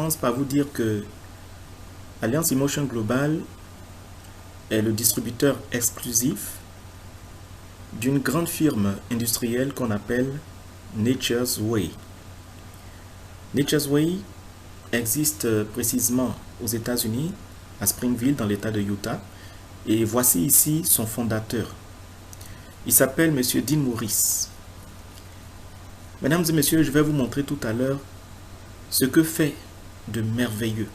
commence par vous dire que Alliance Emotion Global est le distributeur exclusif d'une grande firme industrielle qu'on appelle Nature's Way. Nature's Way existe précisément aux États-Unis, à Springfield, dans l'État de Utah. Et voici ici son fondateur. Il s'appelle Monsieur Dean Morris. Mesdames et messieurs, je vais vous montrer tout à l'heure ce que fait de merveilleux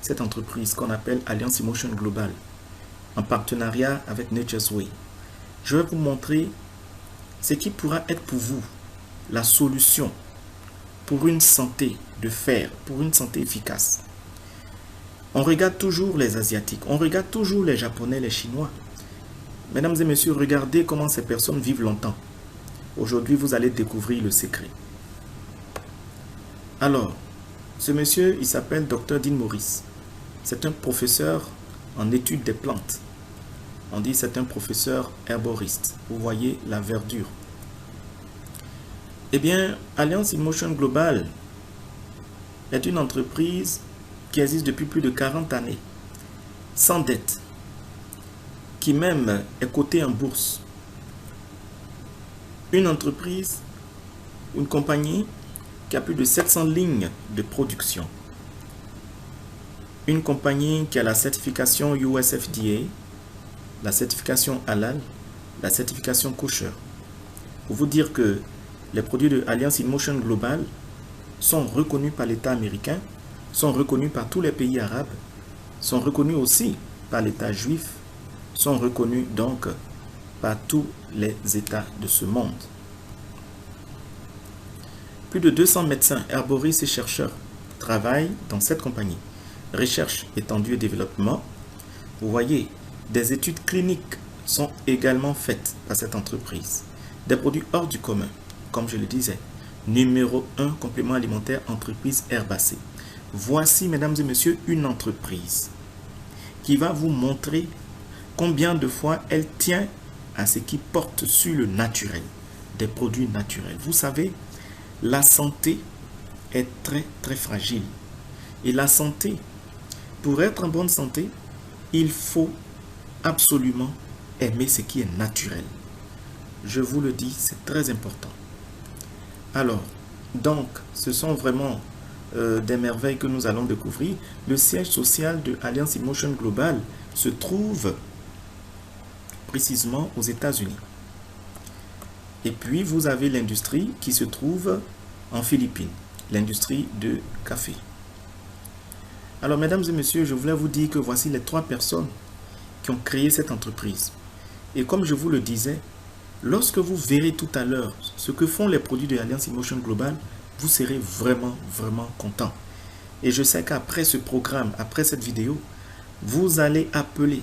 cette entreprise qu'on appelle Alliance Emotion Global, en partenariat avec Nature's Way. Je vais vous montrer ce qui pourra être pour vous la solution pour une santé de fer, pour une santé efficace. On regarde toujours les Asiatiques, on regarde toujours les Japonais, les Chinois. Mesdames et messieurs, regardez comment ces personnes vivent longtemps. Aujourd'hui, vous allez découvrir le secret. Alors, ce monsieur, il s'appelle Dr Dean Morris. C'est un professeur en études des plantes. On dit c'est un professeur herboriste. Vous voyez la verdure. Eh bien, Alliance Emotion Global est une entreprise qui existe depuis plus de 40 années, sans dette, qui même est cotée en bourse. Une entreprise, une compagnie qui a plus de 700 lignes de production. Une compagnie qui a la certification USFDA, la certification Halal, la certification Kosher. Pour vous dire que les produits de Alliance Emotion Global sont reconnus par l'État américain, sont reconnus par tous les pays arabes, sont reconnus aussi par l'État juif, sont reconnus donc par tous les États de ce monde. Plus de 200 médecins, herboristes et chercheurs travaillent dans cette compagnie. Recherche, étendue et développement. Vous voyez, des études cliniques sont également faites par cette entreprise. Des produits hors du commun, comme je le disais. Numéro 1, complément alimentaire, entreprise herbacée. Voici, mesdames et messieurs, une entreprise qui va vous montrer combien de fois elle tient à ce qui porte sur le naturel, des produits naturels. Vous savez, la santé est très très fragile. Et la santé, pour être en bonne santé, il faut absolument aimer ce qui est naturel. Je vous le dis, c'est très important. Alors, donc, ce sont vraiment des merveilles que nous allons découvrir. Le siège social de Alliance Emotion Global se trouve précisément aux États-Unis. Et puis, vous avez l'industrie qui se trouve en Philippines, l'industrie de café. Alors, mesdames et messieurs, je voulais vous dire que voici les 3 personnes qui ont créé cette entreprise. Et comme je vous le disais, lorsque vous verrez tout à l'heure ce que font les produits de Alliance Emotion Global, vous serez vraiment, vraiment content. Et je sais qu'après ce programme, après cette vidéo, vous allez appeler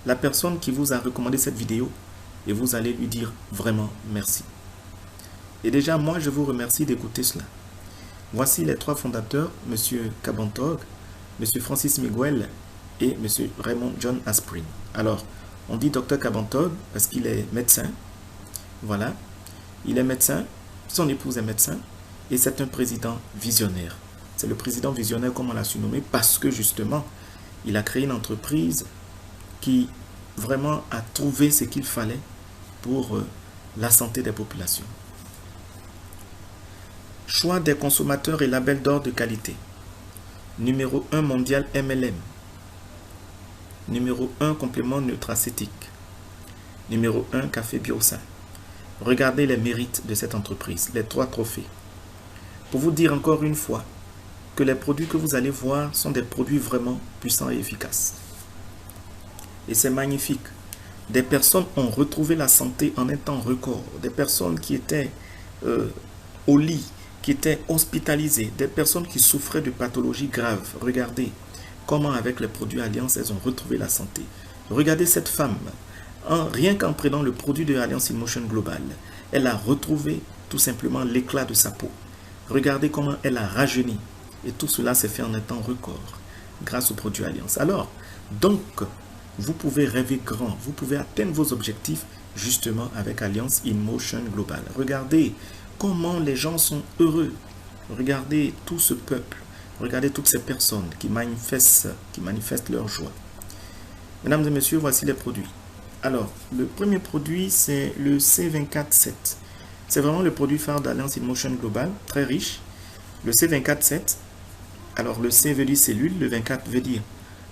la personne qui vous a recommandé cette vidéo et vous allez lui dire vraiment merci. Et déjà, moi, je vous remercie d'écouter cela. Voici les 3 fondateurs, M. Kabantog, M. Francis Miguel et M. Raymond John Asprin. Alors, on dit Dr Kabantog parce qu'il est médecin. Voilà, il est médecin, son épouse est médecin et c'est un président visionnaire. C'est le président visionnaire comme on l'a surnommé parce que justement, il a créé une entreprise qui vraiment a trouvé ce qu'il fallait pour la santé des populations. Choix des consommateurs et label d'or de qualité. Numéro 1 mondial MLM. Numéro 1 complément nutracétique. Numéro 1 café biosain. Regardez les mérites de cette entreprise, les 3 trophées. Pour vous dire encore une fois que les produits que vous allez voir sont des produits vraiment puissants et efficaces. Et c'est magnifique. Des personnes ont retrouvé la santé en un temps record. Des personnes qui étaient au lit, qui étaient hospitalisées, des personnes qui souffraient de pathologies graves. Regardez comment avec les produits Alliance, elles ont retrouvé la santé. Regardez cette femme. Rien qu'en prenant le produit de Alliance Emotion Global, elle a retrouvé tout simplement l'éclat de sa peau. Regardez comment elle a rajeuni. Et tout cela s'est fait en un temps record grâce au produit Alliance. Alors, donc, vous pouvez rêver grand. Vous pouvez atteindre vos objectifs justement avec Alliance Emotion Global. Regardez comment les gens sont heureux. Regardez tout ce peuple. Regardez toutes ces personnes qui manifestent leur joie. Mesdames et messieurs, voici les produits. Alors, le premier produit, c'est le C24-7. C'est vraiment le produit phare d'Alliance InMotion Global, très riche. Le C24-7, alors le C veut dire cellule, le 24 veut dire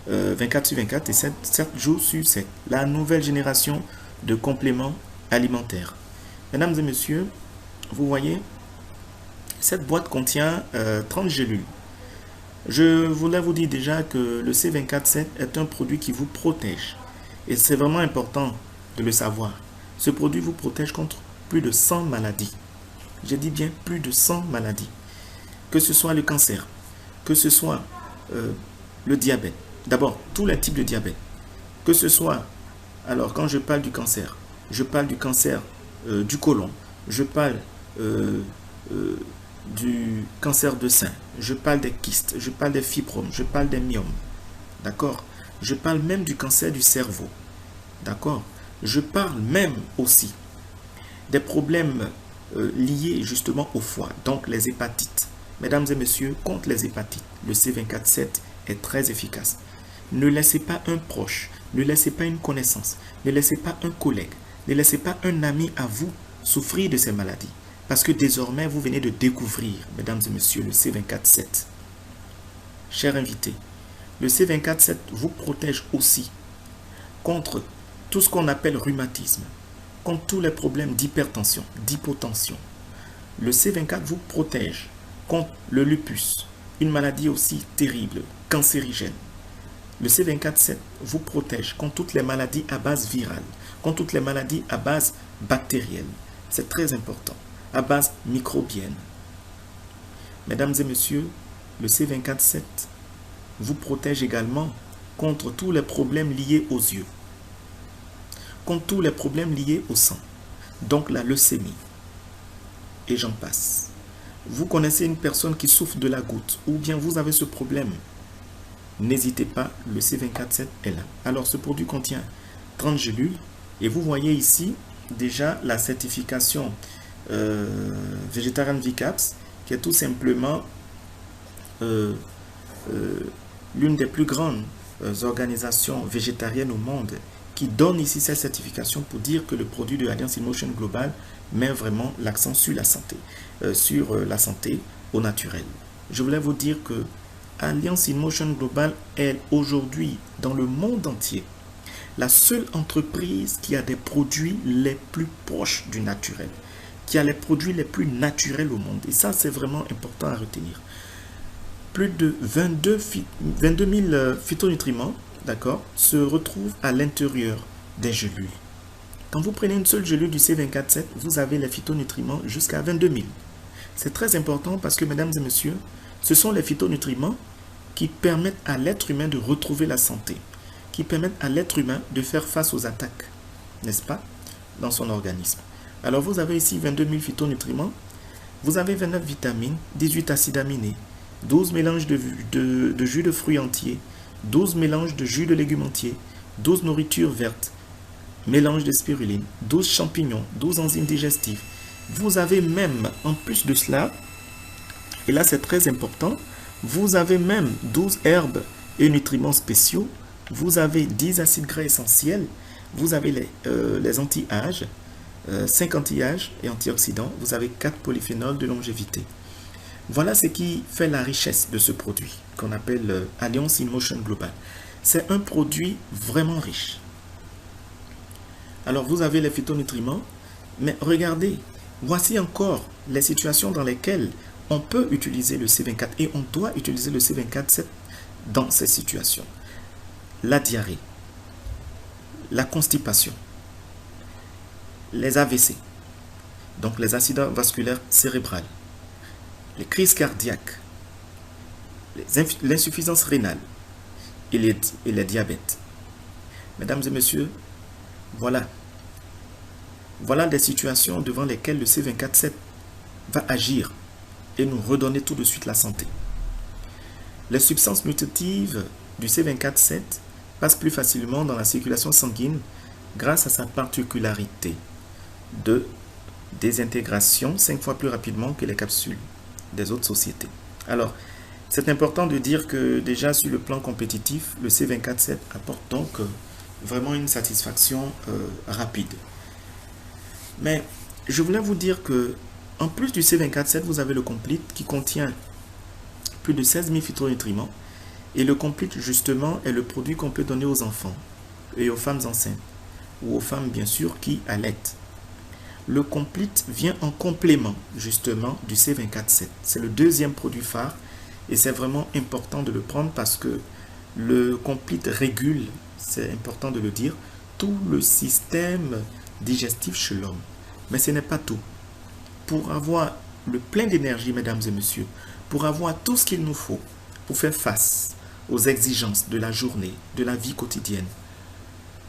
24 sur 24 et 7 jours sur 7. La nouvelle génération de compléments alimentaires. Mesdames et messieurs, vous voyez, cette boîte contient 30 gélules. Je voulais vous dire déjà que le C24-7 est un produit qui vous protège. Et c'est vraiment important de le savoir. Ce produit vous protège contre plus de 100 maladies. J'ai dit bien plus de 100 maladies. Que ce soit le cancer, que ce soit le diabète. D'abord, tous les types de diabète. Que ce soit, alors quand je parle du cancer, je parle du cancer du côlon, je parle du cancer de sein, je parle des kystes, je parle des fibromes, je parle des myomes. D'accord? Je parle même du cancer du cerveau. D'accord? Je parle même aussi des problèmes liés justement au foie, donc les hépatites. Mesdames et messieurs, contre les hépatites, le C24-7 est très efficace. Ne laissez pas un proche, ne laissez pas une connaissance, ne laissez pas un collègue, ne laissez pas un ami à vous souffrir de ces maladies. Parce que désormais, vous venez de découvrir, mesdames et messieurs, le C24-7. Chers invités, le C24-7 vous protège aussi contre tout ce qu'on appelle rhumatisme, contre tous les problèmes d'hypertension, d'hypotension. Le C24 vous protège contre le lupus, une maladie aussi terrible, cancérigène. Le C24-7 vous protège contre toutes les maladies à base virale, contre toutes les maladies à base bactérienne. C'est très important, à base microbienne. Mesdames et messieurs, le C24-7 vous protège également contre tous les problèmes liés aux yeux, contre tous les problèmes liés au sang, donc la leucémie, et j'en passe. Vous connaissez une personne qui souffre de la goutte, ou bien vous avez ce problème, n'hésitez pas, le C24-7 est là. Alors ce produit contient 30 gélules, et vous voyez ici déjà la certification Vegetarian VCAPS, qui est tout simplement l'une des plus grandes organisations végétariennes au monde, qui donne ici cette certification pour dire que le produit de Alliance InMotion Global met vraiment l'accent sur la santé au naturel. Je voulais vous dire que Alliance InMotion Global est aujourd'hui dans le monde entier la seule entreprise qui a des produits les plus proches du naturel, qui a les produits les plus naturels au monde. Et ça, c'est vraiment important à retenir. Plus de 22 000 phytonutriments, d'accord, se retrouvent à l'intérieur des gélules. Quand vous prenez une seule gelule du C24-7, vous avez les phytonutriments jusqu'à 22 000. C'est très important parce que, mesdames et messieurs, ce sont les phytonutriments qui permettent à l'être humain de retrouver la santé, qui permettent à l'être humain de faire face aux attaques, n'est-ce pas, dans son organisme. Alors vous avez ici 22 000 phytonutriments, vous avez 29 vitamines, 18 acides aminés, 12 mélanges de jus de fruits entiers, 12 mélanges de jus de légumes entiers, 12 nourritures vertes, mélange de spiruline, 12 champignons, 12 enzymes digestives. Vous avez même, en plus de cela, et là c'est très important, vous avez même 12 herbes et nutriments spéciaux, vous avez 10 acides gras essentiels, vous avez les anti-âges, 5 anti-âges et antioxydants, vous avez 4 polyphénols de longévité. Voilà ce qui fait la richesse de ce produit qu'on appelle Alliance InMotion Global. C'est un produit vraiment riche. Alors vous avez les phytonutriments, mais regardez, voici encore les situations dans lesquelles on peut utiliser le C24 et on doit utiliser le C24-7 dans ces situations. La diarrhée, la constipation, les AVC, donc les accidents vasculaires cérébrales, les crises cardiaques, l'insuffisance rénale et les diabètes. Mesdames et messieurs, voilà des situations devant lesquelles le C24-7 va agir et nous redonner tout de suite la santé. Les substances nutritives du C24-7 passent plus facilement dans la circulation sanguine grâce à sa particularité de désintégration 5 fois plus rapidement que les capsules des autres sociétés. Alors, C'est important de dire que déjà sur le plan compétitif, le C24/7 apporte donc vraiment une satisfaction rapide. Mais je voulais vous dire que en plus du C24/7, vous avez le Complete qui contient plus de 16 000 phytonutriments. Et le Complete, justement, est le produit qu'on peut donner aux enfants et aux femmes enceintes ou aux femmes, bien sûr, qui allaitent. Le Complete vient en complément, justement, du C24/7. C'est le deuxième produit phare et c'est vraiment important de le prendre parce que le Complete régule, c'est important de le dire, tout le système digestif chez l'homme. Mais ce n'est pas tout. Pour avoir le plein d'énergie, mesdames et messieurs, pour avoir tout ce qu'il nous faut pour faire face aux exigences de la journée, de la vie quotidienne,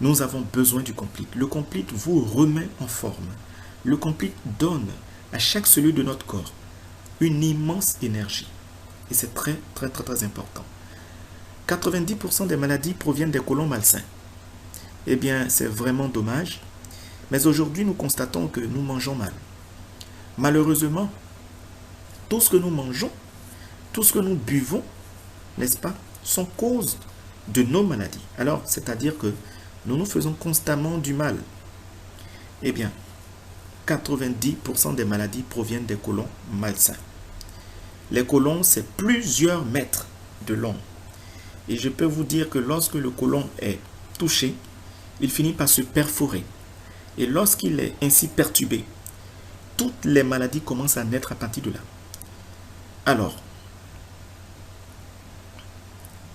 nous avons besoin du Complete. Le Complete vous remet en forme. Le Complete donne à chaque cellule de notre corps une immense énergie. Et c'est très, très, très, très important. 90% des maladies proviennent des côlons malsains. Eh bien, c'est vraiment dommage. Mais aujourd'hui, nous constatons que nous mangeons mal. Malheureusement, tout ce que nous mangeons, tout ce que nous buvons, n'est-ce pas, sont cause de nos maladies. Alors, c'est-à-dire que nous nous faisons constamment du mal. Eh bien, 90% des maladies proviennent des côlons malsains. Les côlons, c'est plusieurs mètres de long. Et je peux vous dire que lorsque le côlon est touché, il finit par se perforer. Et lorsqu'il est ainsi perturbé, toutes les maladies commencent à naître à partir de là. Alors,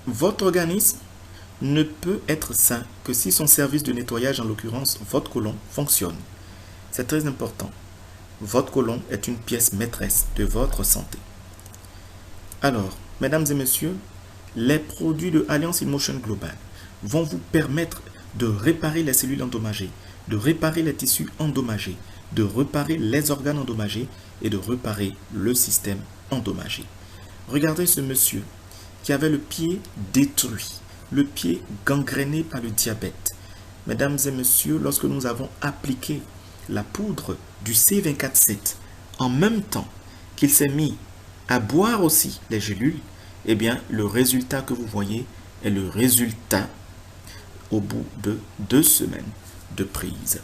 votre organisme ne peut être sain que si son service de nettoyage, en l'occurrence votre côlon, fonctionne. C'est très important. Votre côlon est une pièce maîtresse de votre santé. Alors, mesdames et messieurs, les produits de Alliance InMotion Global vont vous permettre de réparer les cellules endommagées, de réparer les tissus endommagés, de réparer les organes endommagés et de réparer le système endommagé. Regardez ce monsieur qui avait le pied détruit, le pied gangréné par le diabète. Mesdames et messieurs, lorsque nous avons appliqué la poudre du C24/7 en même temps qu'il s'est mis à boire aussi les gélules, eh bien, le résultat que vous voyez est le résultat au bout de 2 semaines de prise.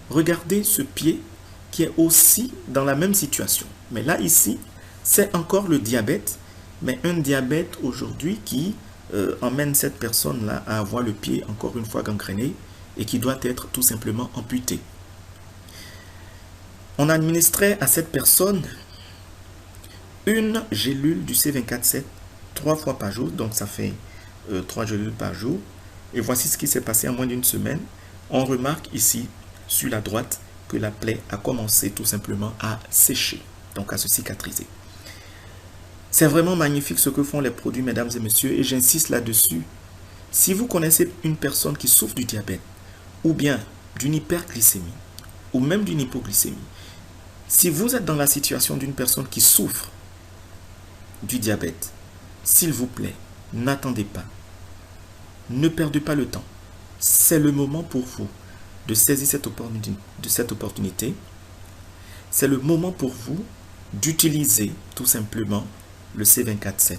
Regardez ce pied qui est aussi dans la même situation. Mais là, ici, c'est encore le diabète, mais un diabète aujourd'hui qui emmène cette personne-là à avoir le pied encore une fois gangréné et qui doit être tout simplement amputé. On administrait à cette personne une gélule du C24/7 3 fois par jour, donc ça fait 3 gélules par jour. Et voici ce qui s'est passé en moins d'une semaine. On remarque ici, sur la droite, que la plaie a commencé tout simplement à sécher, donc à se cicatriser. C'est vraiment magnifique ce que font les produits, mesdames et messieurs, et j'insiste là-dessus. Si vous connaissez une personne qui souffre du diabète, ou bien d'une hyperglycémie, ou même d'une hypoglycémie, si vous êtes dans la situation d'une personne qui souffre du diabète, s'il vous plaît, n'attendez pas. Ne perdez pas le temps. C'est le moment pour vous de saisir cette opportunité. C'est le moment pour vous d'utiliser tout simplement le C24/7.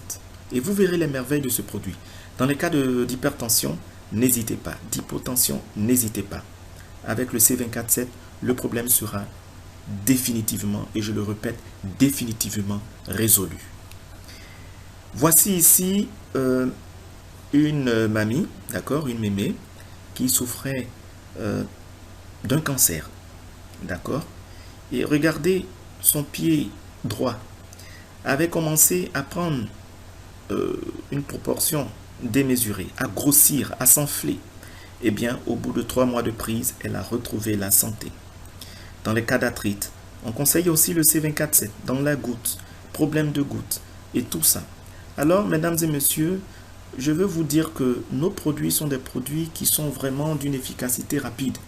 Et vous verrez les merveilles de ce produit. Dans les cas d'hypertension, n'hésitez pas. D'hypotension, n'hésitez pas. Avec le C24/7, le problème sera définitivement, et je le répète, définitivement résolu. Voici ici une mamie, d'accord, une mémé, qui souffrait d'un cancer, d'accord. Et regardez, son pied droit avait commencé à prendre une proportion démesurée, à grossir, à s'enfler. Eh bien, au bout de 3 mois de prise, elle a retrouvé la santé. Dans les cas d'arthrite, on conseille aussi le C24/7 dans la goutte, problème de goutte et tout ça. Alors, mesdames et messieurs, je veux vous dire que nos produits sont des produits qui sont vraiment d'une efficacité rapide.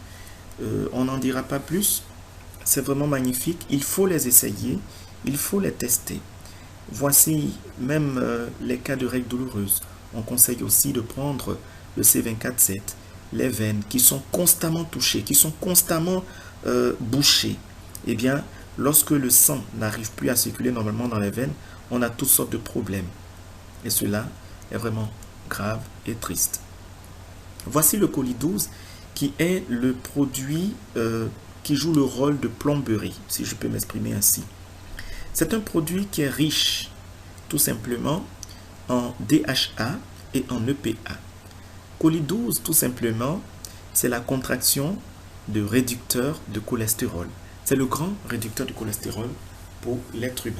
On n'en dira pas plus. C'est vraiment magnifique. Il faut les essayer. Il faut les tester. Voici même les cas de règles douloureuses. On conseille aussi de prendre le C24/7. Les veines qui sont constamment touchées, qui sont constamment bouchées. Eh bien, lorsque le sang n'arrive plus à circuler normalement dans les veines, on a toutes sortes de problèmes. Et cela est vraiment grave et triste. Voici le colis 12 qui est le produit qui joue le rôle de plomberie, si je peux m'exprimer ainsi. C'est un produit qui est riche, tout simplement, en DHA et en EPA. Colis 12, tout simplement, c'est la contraction de réducteur de cholestérol. C'est le grand réducteur de cholestérol pour l'être humain.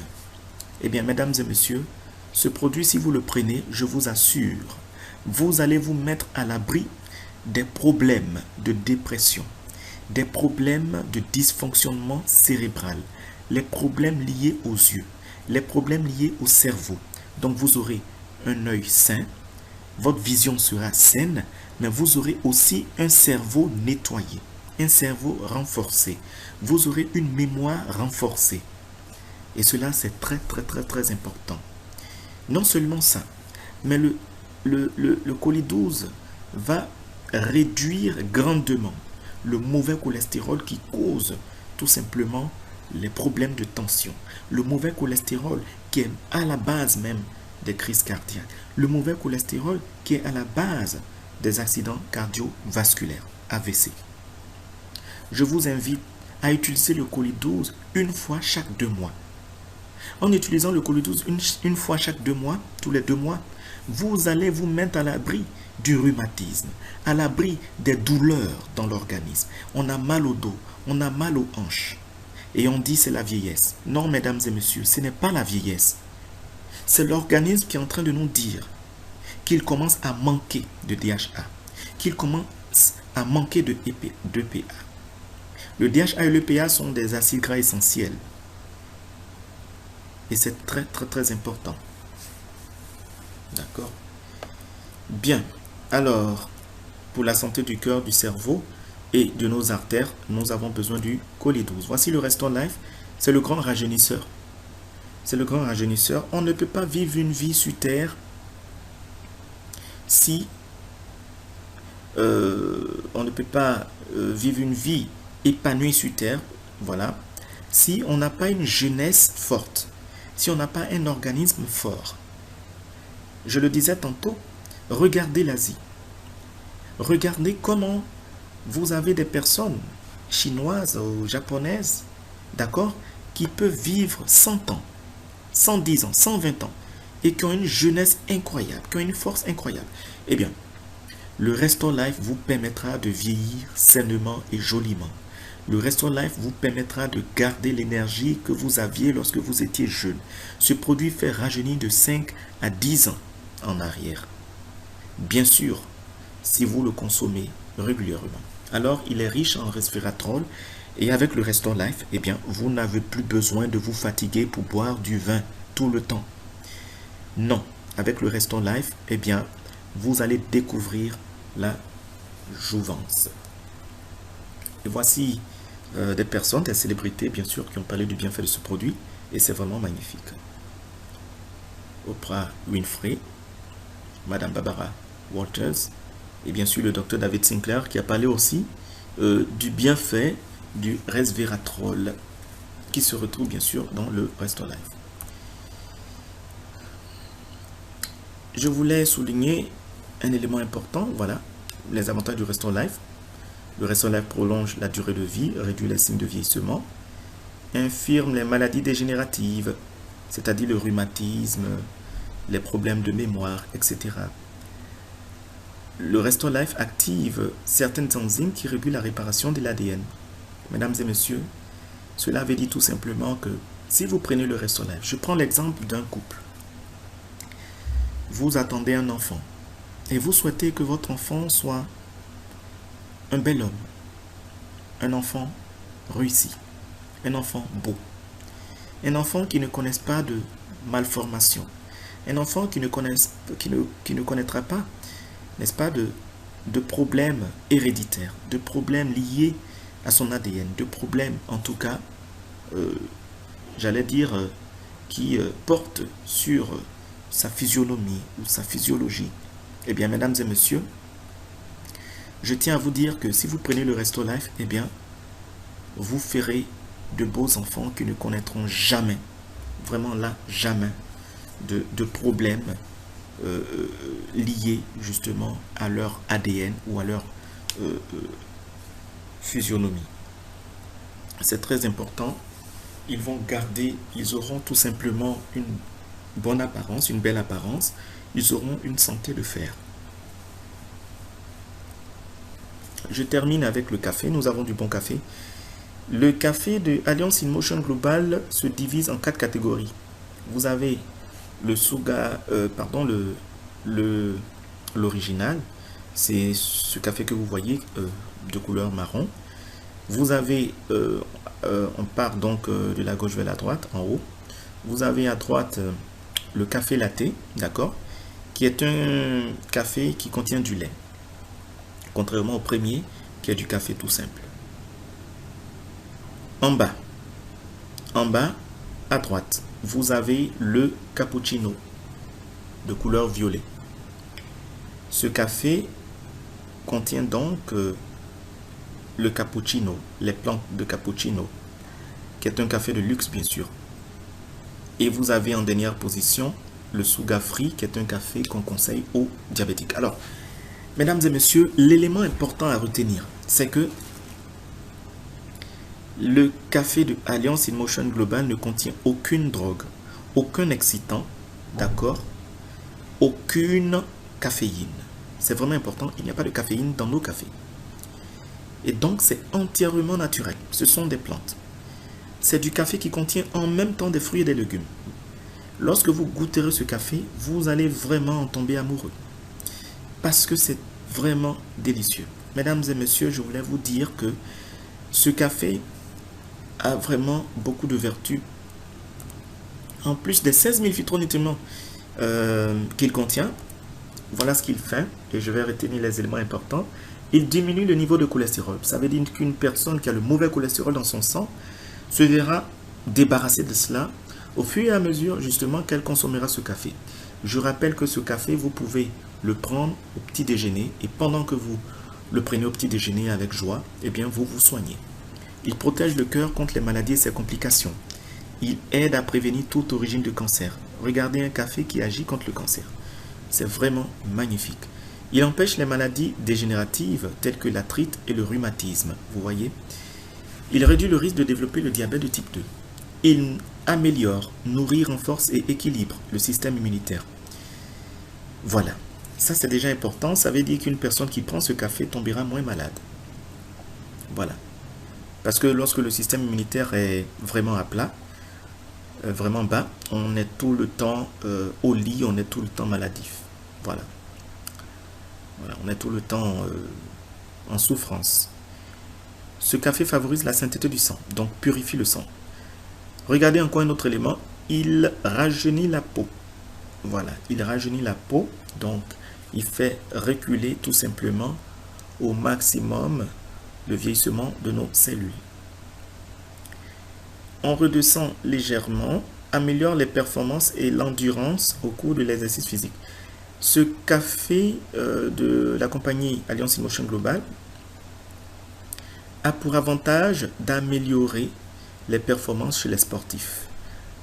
Eh bien, mesdames et messieurs, ce produit, si vous le prenez, je vous assure, vous allez vous mettre à l'abri des problèmes de dépression, des problèmes de dysfonctionnement cérébral, les problèmes liés aux yeux, les problèmes liés au cerveau. Donc vous aurez un œil sain, votre vision sera saine, mais vous aurez aussi un cerveau nettoyé, un cerveau renforcé. Vous aurez une mémoire renforcée. Et cela, c'est très, très, très, très important. Non seulement ça, mais le colis 12 va réduire grandement le mauvais cholestérol qui cause tout simplement les problèmes de tension. Le mauvais cholestérol qui est à la base même des crises cardiaques. Le mauvais cholestérol qui est à la base des accidents cardiovasculaires, AVC. Je vous invite à utiliser le colis 12 une fois chaque 2 mois. En utilisant le colis 12 une fois chaque 2 mois, tous les 2 mois, vous allez vous mettre à l'abri du rhumatisme, à l'abri des douleurs dans l'organisme. On a mal au dos, on a mal aux hanches. Et on dit c'est la vieillesse. Non, mesdames et messieurs, ce n'est pas la vieillesse. C'est l'organisme qui est en train de nous dire qu'il commence à manquer de DHA, qu'il commence à manquer de d'EPA. Le DHA et l'EPA sont des acides gras essentiels. Et c'est très, très, très important. D'accord? Bien. Alors, pour la santé du cœur, du cerveau et de nos artères, nous avons besoin du colis 12. Voici le Restore Life. C'est le grand rajeunisseur. C'est le grand rajeunisseur. On ne peut pas vivre une vie sur Terre si on ne peut pas vivre une vie épanouie sur Terre, voilà, si on n'a pas une jeunesse forte, si on n'a pas un organisme fort. Je le disais tantôt, regardez l'Asie. Regardez comment vous avez des personnes chinoises ou japonaises, d'accord, qui peuvent vivre 100 ans, 110 ans, 120 ans, et qui ont une jeunesse incroyable, qui ont une force incroyable. Eh bien, le Restore Life vous permettra de vieillir sainement et joliment. Le Restore Life vous permettra de garder l'énergie que vous aviez lorsque vous étiez jeune. Ce produit fait rajeunir de 5 à 10 ans en arrière. Bien sûr, si vous le consommez régulièrement. Alors, il est riche en resveratrol et avec le Restore Life, eh bien, vous n'avez plus besoin de vous fatiguer pour boire du vin tout le temps. Non, avec le Restore Life, eh bien, vous allez découvrir la jouvence. Et voici des personnes, des célébrités, bien sûr, qui ont parlé du bienfait de ce produit. Et c'est vraiment magnifique. Oprah Winfrey, Madame Barbara Walters, et bien sûr le docteur David Sinclair, qui a parlé aussi du bienfait du resveratrol, qui se retrouve bien sûr dans le Restore Life. Je voulais souligner un élément important, voilà, les avantages du Restore Life. Le Restore Life prolonge la durée de vie, réduit les signes de vieillissement, infirme les maladies dégénératives, c'est-à-dire le rhumatisme, les problèmes de mémoire, etc. Le Restore Life active certaines enzymes qui régulent la réparation de l'ADN. Mesdames et messieurs, cela veut dire tout simplement que si vous prenez le Restore Life, je prends l'exemple d'un couple. Vous attendez un enfant et vous souhaitez que votre enfant soit un bel homme, un enfant réussi, un enfant beau, un enfant qui ne connaisse pas de malformation, un enfant qui ne connaîtra pas, n'est-ce pas, de problèmes héréditaires, de problèmes liés à son ADN, de problèmes en tout cas, j'allais dire, qui portent sur sa physionomie ou sa physiologie. Eh bien, mesdames et messieurs, je tiens à vous dire que si vous prenez le Restore Life, eh bien, vous ferez de beaux enfants qui ne connaîtront jamais, vraiment là, jamais, de problèmes liés justement à leur ADN ou à leur physionomie. C'est très important. Ils vont garder, ils auront tout simplement une bonne apparence, une belle apparence. Ils auront une santé de fer. Je termine avec le café. Nous avons du bon café. Le café de Alliance in Motion Global se divise en 4 catégories. Vous avez le Suga, l'original. C'est ce café que vous voyez de couleur marron. Vous avez, on part donc de la gauche vers la droite, en haut. Vous avez à droite le café latte, d'accord, qui est un café qui contient du lait. Contrairement au premier, qui est du café tout simple. En bas, à droite, vous avez le cappuccino de couleur violet. Ce café contient donc le cappuccino, les plantes de cappuccino, qui est un café de luxe bien sûr. Et vous avez en dernière position le Suga Free, qui est un café qu'on conseille aux diabétiques. Alors, mesdames et messieurs, l'élément important à retenir, c'est que le café de Alliance in Motion Global ne contient aucune drogue, aucun excitant, d'accord, aucune caféine. C'est vraiment important, il n'y a pas de caféine dans nos cafés. Et donc, c'est entièrement naturel. Ce sont des plantes. C'est du café qui contient en même temps des fruits et des légumes. Lorsque vous goûterez ce café, vous allez vraiment en tomber amoureux. Parce que c'est vraiment délicieux. Mesdames et messieurs, je voulais vous dire que ce café a vraiment beaucoup de vertus. En plus des 16 000 phytonutriments qu'il contient, voilà ce qu'il fait. Et je vais retenir les éléments importants. Il diminue le niveau de cholestérol. Ça veut dire qu'une personne qui a le mauvais cholestérol dans son sang se verra débarrassée de cela au fur et à mesure justement qu'elle consommera ce café. Je rappelle que ce café, vous pouvez le prendre au petit déjeuner et pendant que vous le prenez au petit déjeuner avec joie, eh bien vous vous soignez. Il protège le cœur contre les maladies et ses complications. Il aide à prévenir toute origine de cancer. Regardez un café qui agit contre le cancer. C'est vraiment magnifique. Il empêche les maladies dégénératives telles que l'arthrite et le rhumatisme. Vous voyez ? Il réduit le risque de développer le diabète de type 2. Il améliore, nourrit, renforce et équilibre le système immunitaire. Voilà. Ça, c'est déjà important. Ça veut dire qu'une personne qui prend ce café tombera moins malade. Voilà. Parce que lorsque le système immunitaire est vraiment à plat, vraiment bas, on est tout le temps au lit, on est tout le temps maladif. Voilà. Voilà, on est tout le temps en souffrance. Ce café favorise la sainteté du sang, donc purifie le sang. Regardez encore un autre élément, il rajeunit la peau. Voilà, il rajeunit la peau, donc il fait reculer tout simplement au maximum le vieillissement de nos cellules. On redescend légèrement, améliore les performances et l'endurance au cours de l'exercice physique. Ce café de la compagnie Alliance in Motion Global a pour avantage d'améliorer les performances chez les sportifs.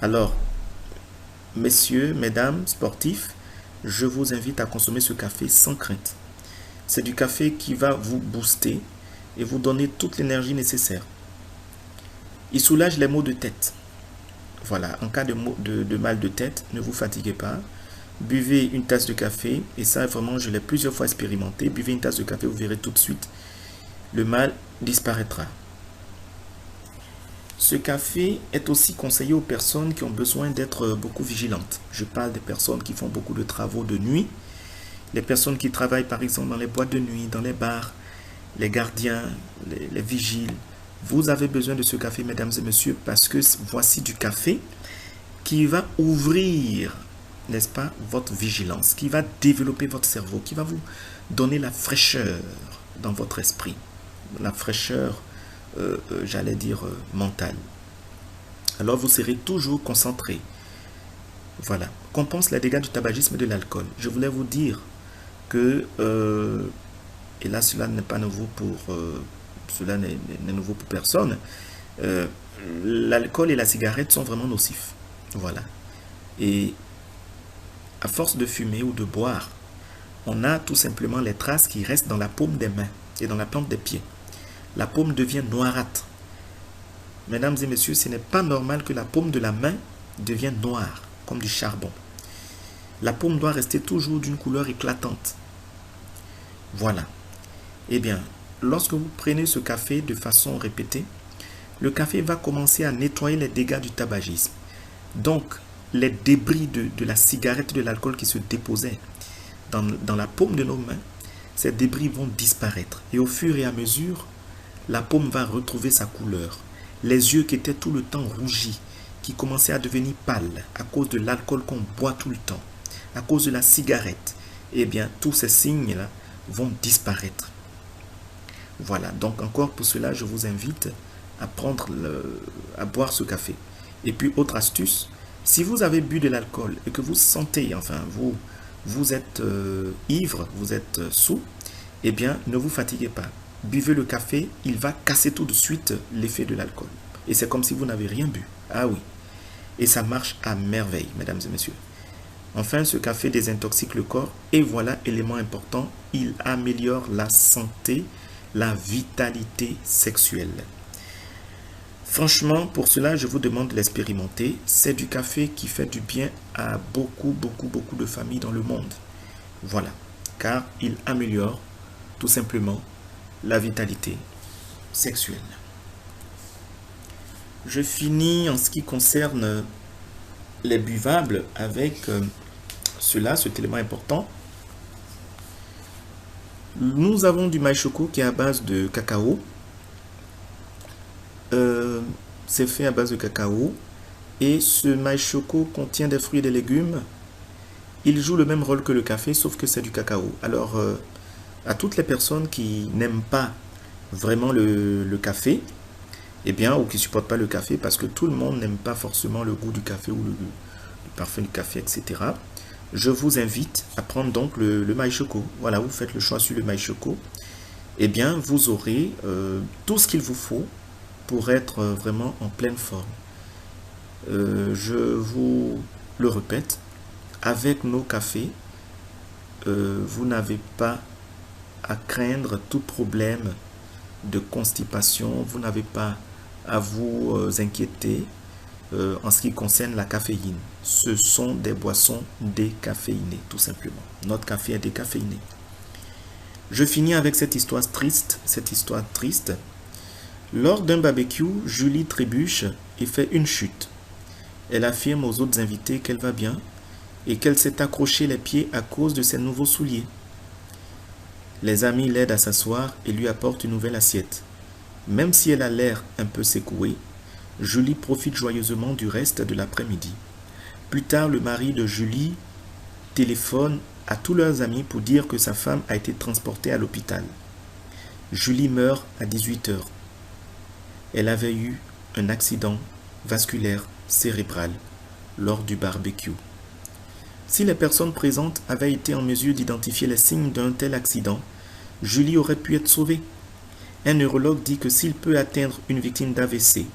Alors, messieurs, mesdames, sportifs, je vous invite à consommer ce café sans crainte. C'est du café qui va vous booster et vous donner toute l'énergie nécessaire. Il soulage les maux de tête. Voilà, en cas de mal de tête, ne vous fatiguez pas. Buvez une tasse de café, et ça vraiment je l'ai plusieurs fois expérimenté. Buvez une tasse de café, vous verrez tout de suite, le mal disparaîtra. Ce café est aussi conseillé aux personnes qui ont besoin d'être beaucoup vigilantes. Je parle des personnes qui font beaucoup de travaux de nuit, les personnes qui travaillent par exemple dans les boîtes de nuit, dans les bars, les gardiens, les vigiles. Vous avez besoin de ce café, mesdames et messieurs, parce que voici du café qui va ouvrir, n'est-ce pas, votre vigilance, qui va développer votre cerveau, qui va vous donner la fraîcheur dans votre esprit, la fraîcheur, j'allais dire, mentale. Alors vous serez toujours concentré. Voilà. Compense les dégâts du tabagisme et de l'alcool. Je voulais vous dire que, et là cela n'est pas nouveau pour... cela n'est nouveau pour personne. L'alcool et la cigarette sont vraiment nocifs. Voilà. Et à force de fumer ou de boire, on a tout simplement les traces qui restent dans la paume des mains et dans la plante des pieds. La paume devient noirâtre. Mesdames et messieurs, ce n'est pas normal que la paume de la main devienne noire, comme du charbon. La paume doit rester toujours d'une couleur éclatante. Voilà. Eh bien, lorsque vous prenez ce café de façon répétée, le café va commencer à nettoyer les dégâts du tabagisme. Donc, les débris de la cigarette, de l'alcool qui se déposaient dans la paume de nos mains, ces débris vont disparaître. Et au fur et à mesure, la paume va retrouver sa couleur. Les yeux qui étaient tout le temps rougis, qui commençaient à devenir pâles à cause de l'alcool qu'on boit tout le temps, à cause de la cigarette, eh bien, tous ces signes-là vont disparaître. Voilà, donc encore pour cela, je vous invite à à boire ce café. Et puis, autre astuce, si vous avez bu de l'alcool et que vous sentez, enfin, vous êtes ivre, vous êtes saoul, eh bien, ne vous fatiguez pas. Buvez le café, il va casser tout de suite l'effet de l'alcool. Et c'est comme si vous n'avez rien bu. Ah oui. Et ça marche à merveille, mesdames et messieurs. Enfin, ce café désintoxique le corps. Et voilà, élément important, il améliore la santé, la vitalité sexuelle. Franchement, pour cela, je vous demande de l'expérimenter. C'est du café qui fait du bien à beaucoup de familles dans le monde. Voilà, car il améliore tout simplement la vitalité sexuelle. Je finis en ce qui concerne les buvables avec cet élément important. Nous avons du maï choco qui est à base de cacao. C'est fait à base de cacao. Et ce maï choco contient des fruits et des légumes. Il joue le même rôle que le café, sauf que c'est du cacao. Alors, à toutes les personnes qui n'aiment pas vraiment le café, eh bien, ou qui ne supportent pas le café, parce que tout le monde n'aime pas forcément le goût du café ou le parfum du café, etc. Je vous invite à prendre donc le maï choco. Voilà, vous faites le choix sur le maï choco. Eh bien, vous aurez tout ce qu'il vous faut pour être vraiment en pleine forme. Je vous le répète, avec nos cafés, vous n'avez pas à craindre tout problème de constipation, vous n'avez pas à vous inquiéter en ce qui concerne la caféine. Ce sont des boissons décaféinées, tout simplement. Notre café est décaféiné. Je finis avec cette histoire triste. Lors d'un barbecue, Julie trébuche et fait une chute. Elle affirme aux autres invités qu'elle va bien et qu'elle s'est accroché les pieds à cause de ses nouveaux souliers. Les amis l'aident à s'asseoir et lui apportent une nouvelle assiette. Même si elle a l'air un peu secouée, Julie profite joyeusement du reste de l'après-midi. Plus tard, le mari de Julie téléphone à tous leurs amis pour dire que sa femme a été transportée à l'hôpital. Julie meurt à 18 h. Elle avait eu un accident vasculaire cérébral lors du barbecue. Si les personnes présentes avaient été en mesure d'identifier les signes d'un tel accident, Julie aurait pu être sauvée. Un neurologue dit que s'il peut atteindre une victime d'AVC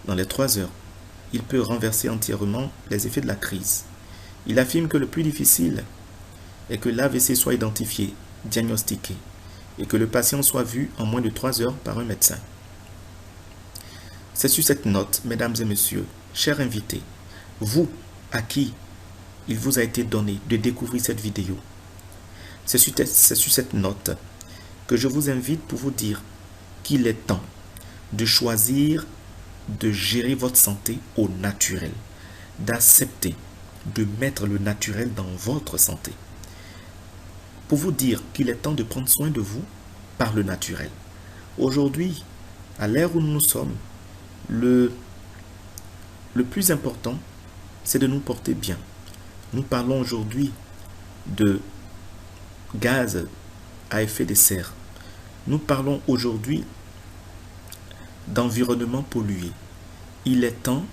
dans les 3 heures, il peut renverser entièrement les effets de la crise. Il affirme que le plus difficile est que l'AVC soit identifié, diagnostiqué, et que le patient soit vu en moins de 3 heures par un médecin. C'est sur cette note, mesdames et messieurs, chers invités, vous à qui il vous a été donné de découvrir cette vidéo, c'est sur cette note que je vous invite pour vous dire qu'il est temps de choisir de gérer votre santé au naturel, d'accepter de mettre le naturel dans votre santé. Pour vous dire qu'il est temps de prendre soin de vous par le naturel. Aujourd'hui, à l'ère où nous sommes, le plus important, c'est de nous porter bien. Nous parlons aujourd'hui de gaz à effet de serre. Nous parlons aujourd'hui d'environnement pollué. Il est temps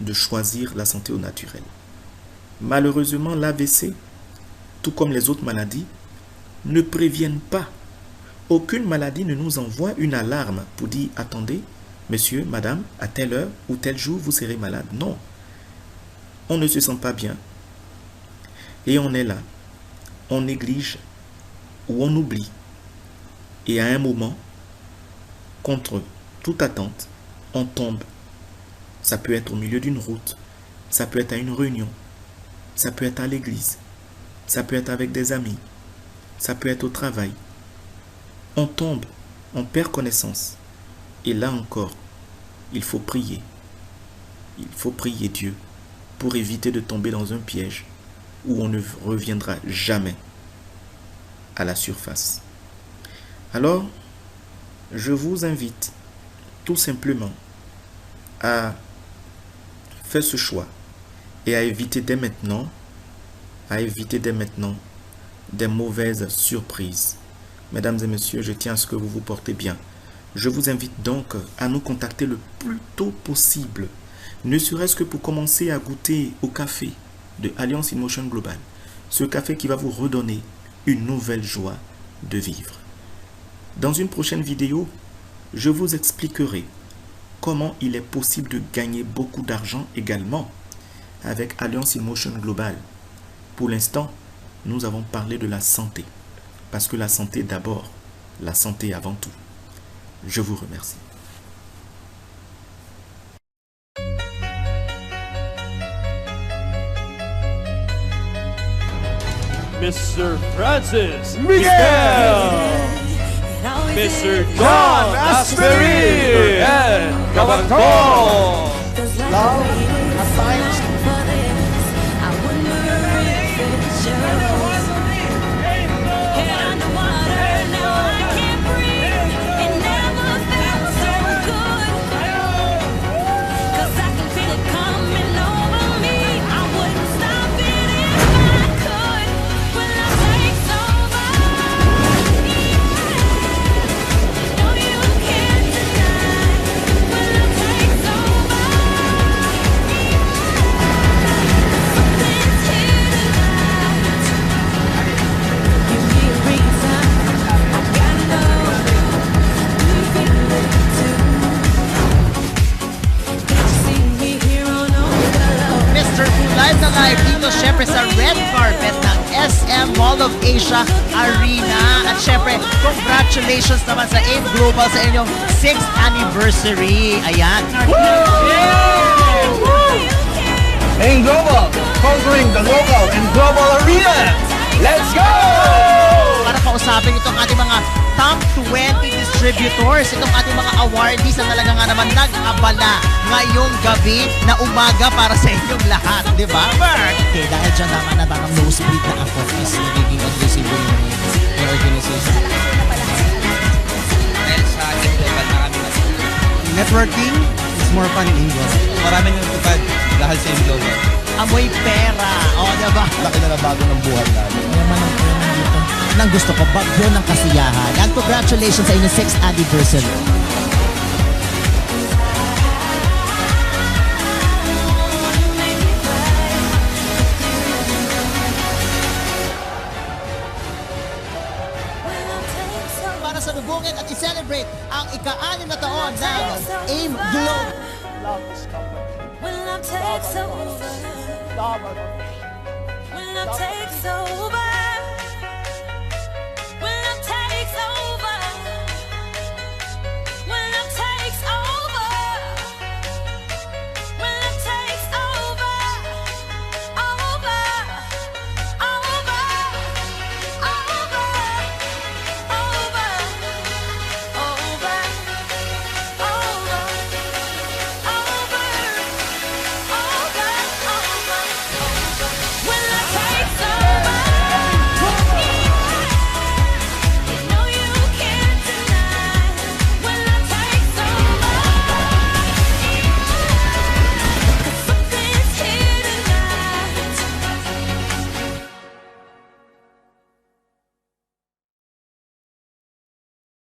de choisir la santé au naturel. Malheureusement, l'AVC, tout comme les autres maladies, ne préviennent pas. Aucune maladie ne nous envoie une alarme pour dire « Attendez, monsieur, madame, à telle heure ou tel jour, vous serez malade. » Non. On ne se sent pas bien. Et on est là, on néglige ou on oublie. Et à un moment, contre toute attente, on tombe. Ça peut être au milieu d'une route, ça peut être à une réunion, ça peut être à l'église, ça peut être avec des amis, ça peut être au travail. On tombe, on perd connaissance. Et là encore, il faut prier. Il faut prier Dieu pour éviter de tomber dans un piège où on ne reviendra jamais à la surface. Alors, je vous invite tout simplement à faire ce choix et à éviter dès maintenant des mauvaises surprises. Mesdames et messieurs, je tiens à ce que vous vous portez bien. Je vous invite donc à nous contacter le plus tôt possible, ne serait-ce que pour commencer à goûter au café de Alliance in Motion Global. Ce café qui va vous redonner une nouvelle joie de vivre. Dans une prochaine vidéo, je vous expliquerai comment il est possible de gagner beaucoup d'argent également avec Alliance in Motion Global. Pour l'instant, nous avons parlé de la santé. Parce que la santé d'abord, la santé avant tout. Je vous remercie. Mr. Francis Miguel, Mr. John Aspery, and Kabaton. Love at times. Live dito syempre sa red carpet ng SM Mall of Asia Arena. At syempre, congratulations naman sa AIM Global sa inyong 6th anniversary. Ayan. AIM Global, conquering the local and global arena. Let's go! Para kausapin itong ating mga top 20 distributors, itong ating mga awardees na talaga nga naman nag-abala ngayong gabi na umaga para sa inyong lahat, di ba, Mark? Okay, dahil dyan naman na parang nosebleed na ako is nagiging invisible yung organization. Dahil sa ating global na kami Networking is more fun in English. marami nang tupad dahil sa global. Amoy pera, o, di ba? Laki na bago ng buhay natin. Naman ang pera dito. Nang gusto ko, bagyo ng kasiyahan. And congratulations sa inyong 6th anniversary. Para sa lubungin at i-celebrate ang ika-6 na taon ng AIM Global. Love this company. When love takes over, when love takes